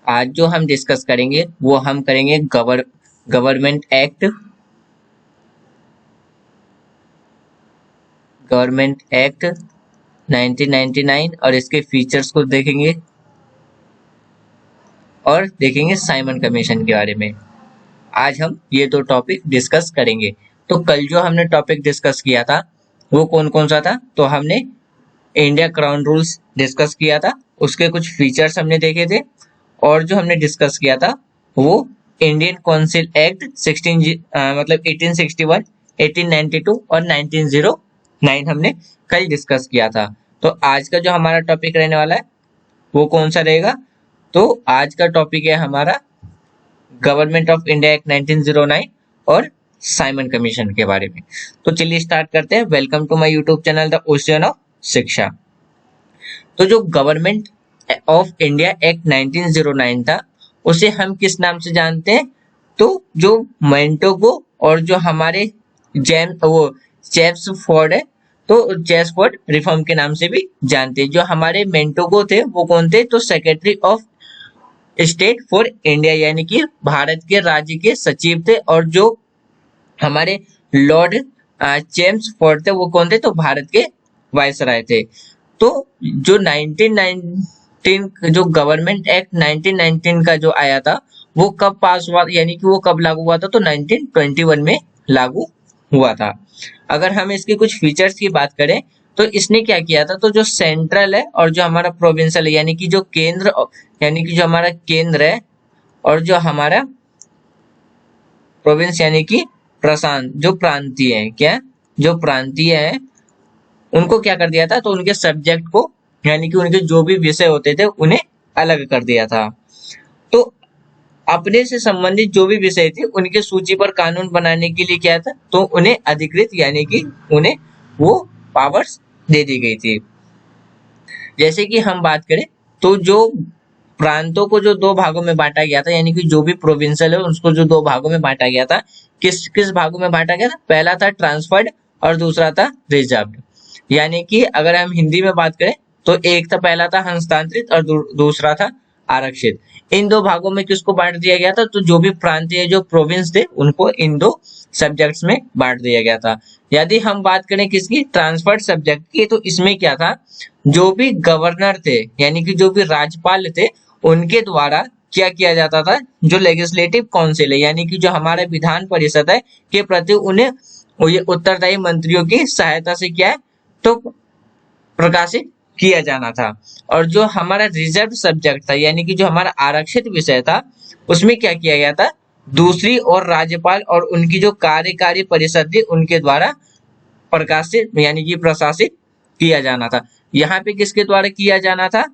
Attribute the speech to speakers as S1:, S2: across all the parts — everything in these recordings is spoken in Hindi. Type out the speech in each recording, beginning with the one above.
S1: आज जो हम डिस्कस करेंगे वो हम करेंगे गवर्नमेंट एक्ट 1999 और इसके फीचर्स को देखेंगे और देखेंगे साइमन कमीशन के बारे में। आज हम ये दो टॉपिक डिस्कस करेंगे। तो कल जो हमने टॉपिक डिस्कस किया था वो कौन कौन सा था? तो हमने इंडिया क्राउन रूल्स डिस्कस किया था, उसके कुछ फीचर्स हमने देखे थे, और जो हमने डिस्कस किया था वो इंडियन काउंसिल एक्ट 1861, 1892 और 1909 हमने कल डिस्कस किया था। तो आज का जो हमारा टॉपिक रहने वाला है वो कौन सा रहेगा? तो आज का टॉपिक है हमारा गवर्नमेंट ऑफ इंडिया एक्ट 1909 और साइमन कमीशन के बारे में। तो चलिए स्टार्ट करते हैं। Welcome to my YouTube channel the ocean of Shiksha. तो जो गवर्नमेंट ऑफ इंडिया एक्ट 1909 था उसे हम किस नाम से जानते हैं? तो जो मेंटोगो और जो हमारे चेम्सफोर्ड है, तो चेम्सफोर्ड रिफॉर्म के नाम से भी जानते हैं। जो हमारे मेंटोगो थे वो कौन थे? तो secretary of state for India, यानी कि भारत के राज्य के सचिव थे। और जो हमारे लॉर्ड चेम्सफोर्ड थे वो कौन थे? तो भारत के वायसराय थे। तो जो 1919 जो गवर्नमेंट एक्ट 1919 का जो आया था वो कब पास हुआ, यानी कि वो कब लागू हुआ था? तो 1921 में लागू हुआ था। अगर हम इसके कुछ फीचर्स की बात करें तो इसने क्या किया था? तो जो सेंट्रल है और जो हमारा प्रोविंशियल है, यानी कि जो केंद्र, यानी कि जो हमारा केंद्र है और जो हमारा प्रोविंस यानी कि प्रशांत, जो प्रांतीय है, क्या जो प्रांतीय है उनको क्या कर दिया था? तो उनके सब्जेक्ट को, यानी कि उनके जो भी विषय होते थे उन्हें अलग कर दिया था। तो अपने से संबंधित जो भी विषय थे उनके सूची पर कानून बनाने के लिए क्या था? तो उन्हें अधिकृत, यानी कि उन्हें वो पावर्स दे दी गई थी। जैसे कि हम बात करें तो जो प्रांतों को जो दो भागों में बांटा गया था, यानी कि जो भी प्रोविंशियल है उसको जो दो भागों में बांटा गया था, किस किस भागों में बांटा गया था? पहला था ट्रांसफर्ड और दूसरा था रिजर्व्ड। यानी कि अगर हम हिंदी में बात करें तो एक था, पहला था हस्तांतरित और दूसरा था आरक्षित। इन दो भागों में किसको बांट दिया गया था? तो जो भी प्रांतीय जो प्रोविंस थे उनको इन दो सब्जेक्ट्स में बांट दिया गया था। यदि हम बात करें किसकी? ट्रांसफर्ड सब्जेक्ट की, तो इसमें क्या था? जो भी गवर्नर थे, यानी कि जो भी राज्यपाल थे, उनके द्वारा क्या किया जाता था? जो लेजिस्लेटिव काउंसिल है, यानी कि जो हमारा विधान परिषद है, के प्रति उन्हें ये उत्तरदायी मंत्रियों की सहायता से क्या है? तो प्रकाशित किया जाना था। और जो हमारा रिजर्व सब्जेक्ट था, यानी कि जो हमारा आरक्षित विषय था, उसमें क्या किया गया था? दूसरी और राज्यपाल और उनकी जो कार्यकारी परिषद थी उनके द्वारा प्रकाशित, यानी कि प्रशासित किया जाना था। यहाँ पे किसके द्वारा किया जाना था?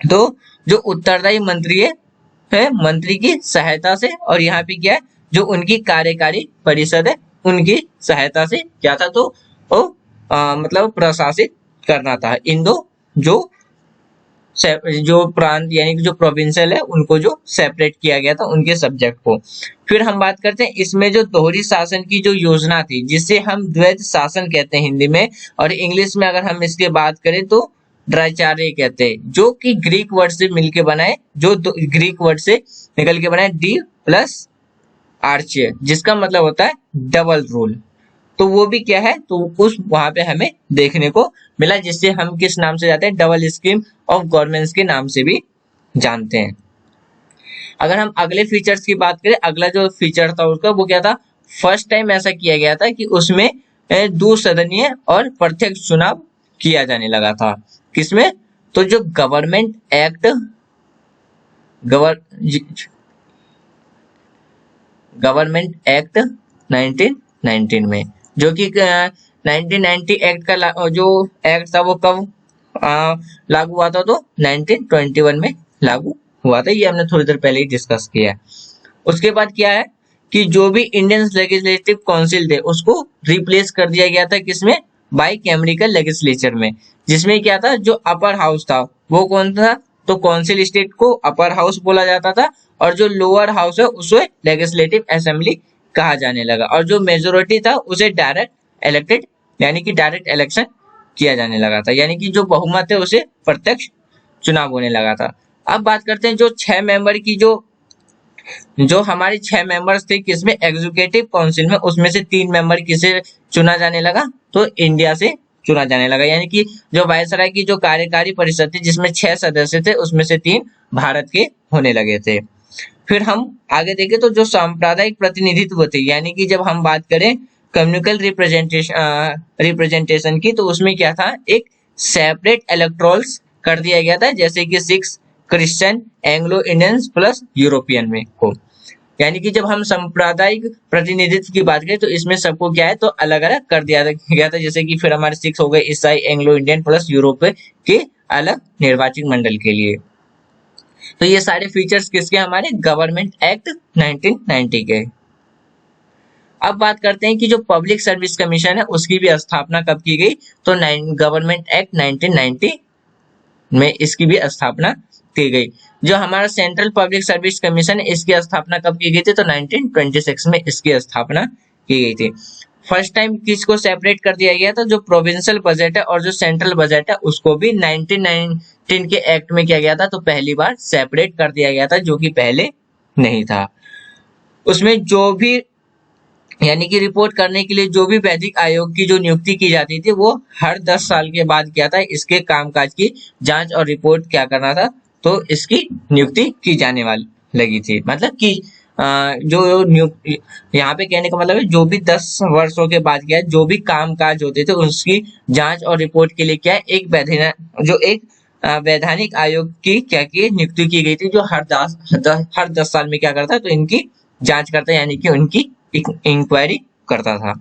S1: तो जो उत्तरदायी मंत्री है मंत्री की सहायता से, और यहाँ पे क्या है? जो उनकी कार्यकारी परिषद है उनकी सहायता से क्या था? तो मतलब प्रशासित करना था इन दो जो प्रांत, यानी कि जो प्रोविंशियल है उनको जो सेपरेट किया गया था उनके सब्जेक्ट को। फिर हम बात करते हैं इसमें जो दोहरी शासन की जो योजना थी, जिसे हम द्वैध शासन कहते हैं हिंदी में, और इंग्लिश में अगर हम इसके बात करें तो द्वैचार्य कहते हैं, जो कि ग्रीक वर्ड से मिलके बनाए, जो ग्रीक वर्ड से निकल के बनाए डी प्लस आर्चे, जिसका मतलब होता है डबल रूल। तो वो भी क्या है? तो उस वहां पे हमें देखने को मिला, जिससे हम किस नाम से जाते हैं? डबल स्कीम ऑफ गवर्नमेंट्स के नाम से भी जानते हैं। अगर हम अगले फीचर्स की बात करें, अगला जो फीचर था उसका वो क्या था? फर्स्ट टाइम ऐसा किया गया था कि उसमें द्विसदनीय और प्रत्यक्ष चुनाव किया जाने लगा था। किसमें? तो जो गवर्नमेंट एक्ट गवर्नमेंट एक्ट 1919 में, जो कि 1990 एक्ट का जो एक्ट था वो कब लागू हुआ था? तो 1921 में लागू हुआ था। ये हमने थोड़ी देर पहले ही डिस्कस किया है। उसके बाद क्या है कि जो भी इंडियन लेजिस्लेटिव काउंसिल थे उसको रिप्लेस कर दिया गया था किसमें? बाई कैमरिकल लेजिस्लेचर में, जिसमें क्या था? जो अपर हाउस था वो कौन था? तो काउंसिल स्टेट को अपर हाउस बोला जाता था, और जो लोअर हाउस है उसे लेजिस्लेटिव असेंबली कहा जाने लगा, और जो मेजोरिटी था उसे डायरेक्ट इलेक्टेड, यानी कि डायरेक्ट इलेक्शन किया जाने लगा था, यानी कि जो बहुमत है उसे प्रत्यक्ष चुनाव होने लगा था। अब बात करते हैं जो 6 मेंबर की जो हमारे 6 मेंबर्स थे किसमें, एग्जीक्यूटिव काउंसिल में, उसमें से 3 मेंबर किसे चुना जाने लगा, तो इंडिया से चुना जाने लगा। यानी कि जो वायसराय की जो कार्यकारी परिषद थी जिसमें 6 सदस्य थे उसमें से 3 भारत के होने लगे थे। फिर हम आगे देखें तो जो सांप्रदायिक प्रतिनिधित्व थे, यानी कि जब हम बात करें कम्युनिकल रिप्रेजेंटेशन की, तो उसमें क्या था, एक सेपरेट इलेक्टोरल्स कर दिया गया था, जैसे कि 6 Christian, Anglo Indians plus European में को। यानी कि जब हम सांप्रदायिक प्रतिनिधित्व की बात करें तो इसमें सबको क्या है, तो अलग अलग कर दिया गया था, जैसे कि फिर हमारे 6 हो गए ईसाई, एंग्लो इंडियन प्लस यूरोप के अलग निर्वाचित मंडल के लिए। तो ये सारे फीचर्स किसके, हमारे गवर्नमेंट एक्ट 1990 के। अब बात करते हैं कि जो पब्लिक सर्विस कमीशन है उसकी भी स्थापना कब की गई, तो गवर्नमेंट एक्ट 1990 में इसकी भी स्थापना की गई। जो हमारा सेंट्रल पब्लिक सर्विस कमीशन है इसकी स्थापना कब की गई थी, तो 1926 में इसकी स्थापना की गई थी। फर्स्ट टाइम किसको सेपरेट कर दिया गया था, जो प्रोविंशियल बजट है और जो सेंट्रल बजट है उसको भी 1919 के एक्ट में किया गया था, तो पहली बार सेपरेट कर दिया गया था, जो कि पहले नहीं था। उसमें जो भी यानी कि रिपोर्ट करने के लिए जो भी वैदिक आयोग की जो नियुक्ति की जाती थी वो हर 10 साल के बाद क्या था, इसके कामकाज की जांच और रिपोर्ट क्या करना था, तो इसकी नियुक्ति की जाने वाली लगी थी। मतलब कि जो यहाँ पे कहने का मतलब है जो भी 10 वर्षों के बाद क्या है, जो भी कामकाज होते थे उसकी जांच और रिपोर्ट के लिए क्या है, एक वैधानिक आयोग की क्या की नियुक्ति की गई थी, जो हर 10 साल में क्या करता है, तो इनकी जांच करता है, यानी कि उनकी इंक्वायरी करता था।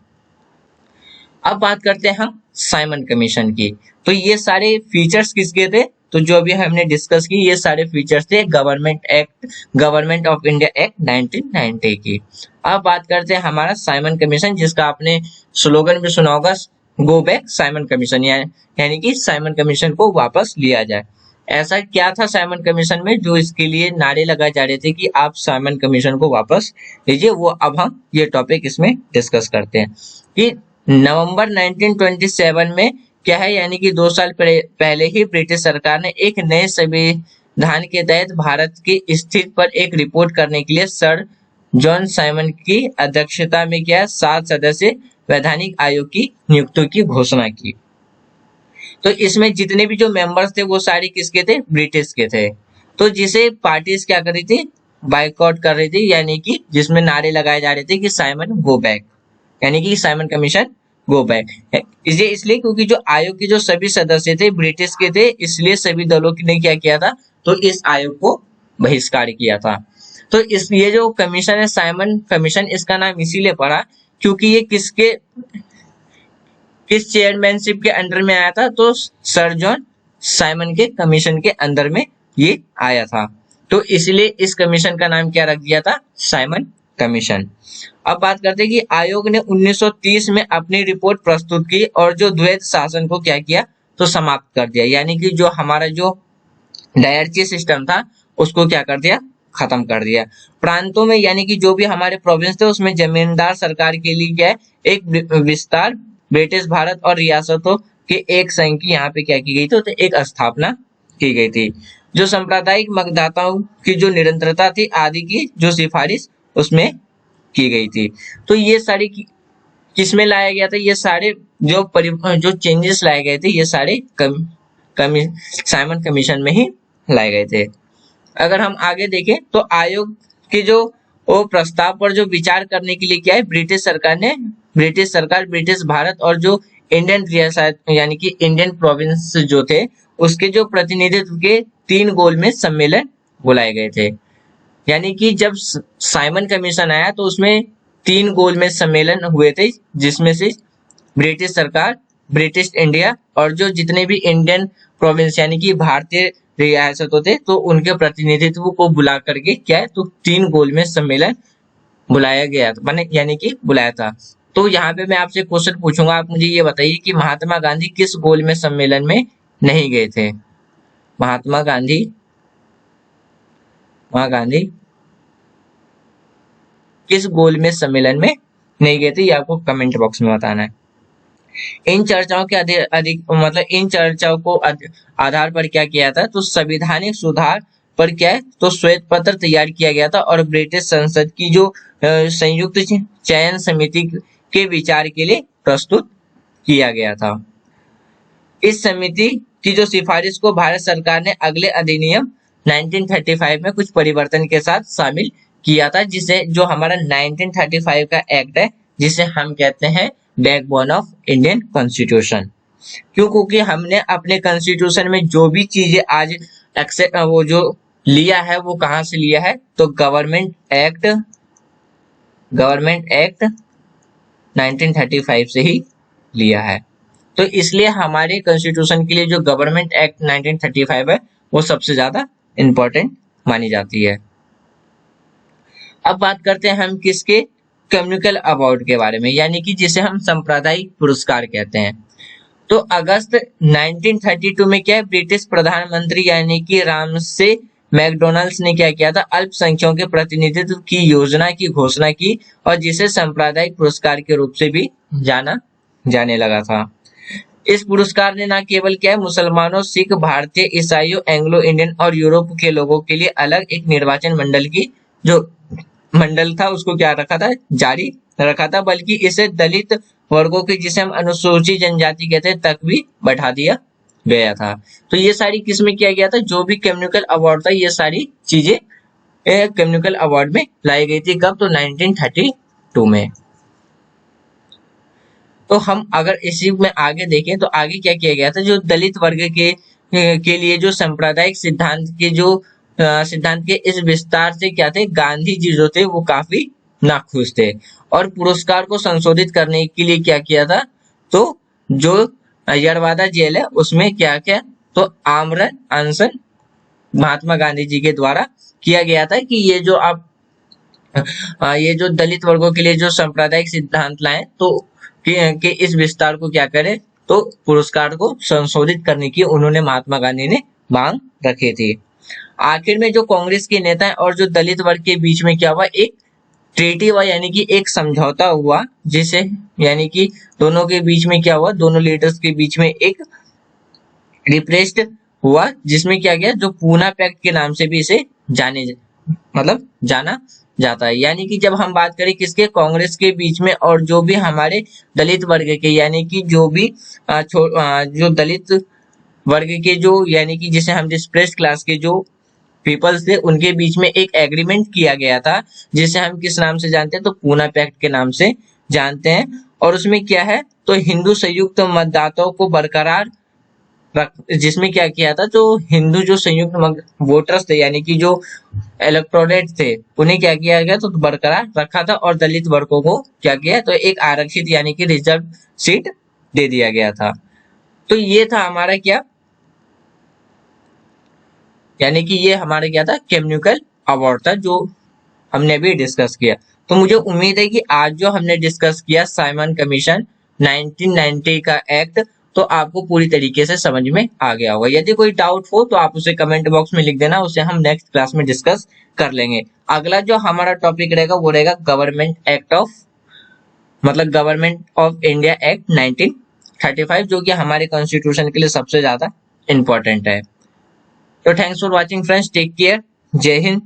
S1: अब बात करते हैं हम साइमन कमीशन की। तो ये सारे फीचर्स किसके थे, तो जो भी हमने डिस्कस की ये सारे फीचर्स थे गवर्नमेंट ऑफ इंडिया एक्ट 1990 की। अब बात करते हैं हमारा साइमन कमीशन, जिसका आपने स्लोगन भी सुना होगा, गो बैक साइमन कमीशन, यानी कि साइमन कमीशन को वापस लिया जाए। ऐसा क्या था साइमन कमीशन में जो इसके लिए नारे लगाए जा रहे थे कि आप साइमन कमीशन को वापस लीजिए, वो अब हम ये टॉपिक इसमें डिस्कस करते हैं। कि नवंबर 1927 में क्या है, यानी कि 2 साल पहले ही ब्रिटिश सरकार ने एक नए संविधान के तहत भारत की स्थिति पर एक रिपोर्ट करने के लिए सर जॉन साइमन की अध्यक्षता में क्या 7 सदस्य वैधानिक आयोग की नियुक्ति की घोषणा की। तो इसमें जितने भी जो मेंबर्स थे वो सारे किसके थे, ब्रिटिश के थे। तो जिसे पार्टीज क्या कर रही थी, बाइकआउट कर रही थी, यानी कि जिसमें नारे लगाए जा रहे थे कि साइमन गो बैक, यानी कि साइमन कमीशन गो बैक। इसलिए क्योंकि जो आयोग के जो सभी सदस्य थे ब्रिटिश के थे, इसलिए सभी दलों ने क्या किया था, तो इस आयोग को बहिष्कार किया था। तो ये जो कमीशन है साइमन कमीशन, इसका नाम इसीलिए पड़ा क्योंकि ये किस चेयरमैनशिप के अंडर में आया था, तो सर जॉन साइमन के कमीशन के अंदर में ये आया था। तो इसलिए इस कमीशन का नाम क्या रख दिया था, साइमन कमीशन। अब बात करते हैं कि आयोग ने 1930 में अपनी रिपोर्ट प्रस्तुत की और जो द्वैध शासन को क्या किया, तो समाप्त कर दिया। यानी कि जो हमारा जो डायरची सिस्टम था उसको क्या कर दिया, खत्म कर दिया। प्रांतों में यानी कि जो भी हमारे प्रोविंस थे उसमें जमींदार सरकार के लिए क्या है, एक विस्तार ब्रिटिश भारत और रियासतों के एक संघ की यहाँ पे क्या की गई थी, तो एक स्थापना की गई थी। जो सांप्रदायिक मतदाताओं की जो निरंतरता थी आदि की जो सिफारिश उसमें की गई थी। तो ये सारी किसमें लाया गया था, ये सारे जो चेंजेस लाए गए थे ये सारे साइमन कमीशन में ही लाए गए थे। अगर हम आगे देखें तो आयोग के जो वो प्रस्ताव पर जो विचार करने के लिए क्या है, ब्रिटिश सरकार ब्रिटिश भारत और जो इंडियन रियासत यानी कि इंडियन प्रोविंस जो थे उसके जो प्रतिनिधित्व के 3 गोल में सम्मेलन बुलाए गए थे। यानी कि जब साइमन कमीशन आया तो उसमें 3 गोल में सम्मेलन हुए थे, जिसमें से ब्रिटिश सरकार, ब्रिटिश इंडिया और जो जितने भी इंडियन प्रोविंस यानी कि भारतीय रियासत होते तो उनके प्रतिनिधित्व को बुला करके क्या है, तो 3 गोल में सम्मेलन बुलाया गया था, मैंने यानी कि बुलाया था। तो यहाँ पे मैं आपसे क्वेश्चन पूछूंगा, आप मुझे ये बताइए कि महात्मा गांधी किस गोल में सम्मेलन में नहीं गए थे। महात्मा गांधी किस गोल में सम्मेलन में नहीं गए थे, ये आपको कमेंट बॉक्स में बताना है। इन चर्चाओं के इन चर्चाओं को आधार पर क्या किया था, तो संवैधानिक सुधार पर क्या है तो श्वेत पत्र तैयार किया गया था और ब्रिटिश संसद की जो संयुक्त चयन समिति के विचार के लिए प्रस्तुत किया गया था। इस समिति की जो सिफारिश को भारत सरकार ने अगले अधिनियम 1935 में कुछ परिवर्तन के साथ शामिल किया था, जिसे जो हमारा 1935 का एक्ट है जिसे हम कहते हैं बैकबोन ऑफ इंडियन कॉन्स्टिट्यूशन। क्यों? क्योंकि हमने अपने कॉन्स्टिट्यूशन में जो भी चीजें आज वो जो लिया है वो कहां से लिया है तो गवर्नमेंट एक्ट 1935 से ही लिया है। तो इसलिए हमारे कॉन्स्टिट्यूशन के लिए जो गवर्नमेंट एक्ट 1935 है वो सबसे ज्यादा इंपॉर्टेंट मानी जाती है। अब बात करते हैं हम किसके कम्युनिकल अवार्ड के बारे में, यानी कि जिसे हम सांप्रदायिक पुरस्कार कहते हैं। तो अगस्त 1932 में क्या है ब्रिटिश प्रधानमंत्री यानी कि रामसे मैकडोनाल्ड्स ने क्या किया था अल्पसंख्यकों के प्रतिनिधित्व की योजना की घोषणा की और जिसे सांप्रदायिक पुरस्कार के रूप से भी जाना जाने लगा था। इस पुरस्कार ने न केवल क्या है मुसलमानों, सिख, भारतीय, ईसाइयों, एंग्लो इंडियन और यूरोप के लोगों के लिए अलग एक निर्वाचन मंडल की जो मंडल था उसको क्या रखा था जारी रखा था, बल्कि इसे दलित वर्गों के जिसे हम अनुसूचित जनजाति कहते हैं तक भी बढ़ा दिया गया था। तो ये सारी किसमें किया गया था, जो भी कम्युनिकल अवार्ड था ये सारी चीजें कम्युनिकल अवार्ड में लाई गई थी। कब? तो 1932 में। तो हम अगर इसी में आगे देखें तो आगे क्या किया गया था, जो दलित वर्ग के लिए जो सांप्रदायिक सिद्धांत के इस विस्तार से क्या थे गांधी जी जो थे वो काफी नाखुश थे और पुरस्कार को संशोधित करने के लिए क्या किया था तो जो यड़वादा जेल है उसमें क्या क्या तो आमरण अनशन महात्मा गांधी जी के द्वारा किया गया था कि ये जो आप ये जो दलित वर्गों के लिए जो सांप्रदायिक सिद्धांत लाए तो कि इस विस्तार को क्या करे तो पुरस्कार को संशोधित करने की उन्होंने महात्मा गांधी ने मांग रखी थी। आखिर में जो कांग्रेस के नेता है और जो दलित वर्ग के बीच में क्या हुआ एक ट्रीटी हुआ यानी कि एक समझौता हुआ, जिसे यानी कि दोनों के बीच में क्या हुआ दोनों लीडर्स के बीच में एक रिप्रेस्ड हुआ जिसमें क्या गया जो पूना पैक्ट के नाम से भी इसे जाना जाता है। यानी कि जब हम बात करें किसके कांग्रेस के बीच में और जो भी हमारे दलित वर्ग के यानी कि जो भी जो दलित वर्ग के जो यानी कि जिसे हम डिस्प्रेस्ड क्लास के जो पीपल्स थे उनके बीच में एक एग्रीमेंट किया गया था जिसे हम किस नाम से जानते हैं तो पूना पैक्ट के नाम से जानते हैं। और उसमें क्या है तो हिंदू संयुक्त मतदाताओं को बरकरार जिसमें क्या किया था तो हिंदू जो संयुक्त वोटर्स थे यानी कि जो इलेक्टोरेट थे उन्हें क्या किया गया तो बरकरार रखा था और दलित वर्गों को क्या किया तो एक आरक्षित यानी कि रिजर्व सीट दे दिया गया था। तो ये था हमारा क्या यानी कि ये हमारा क्या था कम्युनिकल अवार्ड था जो हमने अभी डिस्कस किया। तो मुझे उम्मीद है कि आज जो हमने डिस्कस किया साइमन कमीशन 1990 का एक्ट तो आपको पूरी तरीके से समझ में आ गया होगा। यदि कोई डाउट हो तो आप उसे कमेंट बॉक्स में लिख देना, उसे हम नेक्स्ट क्लास में डिस्कस कर लेंगे। अगला जो हमारा टॉपिक रहेगा वो रहेगा गवर्नमेंट ऑफ इंडिया एक्ट 1935 जो कि हमारे कॉन्स्टिट्यूशन के लिए सबसे ज्यादा इंपॉर्टेंट है। तो thanks for watching friends, take care, जय हिंद,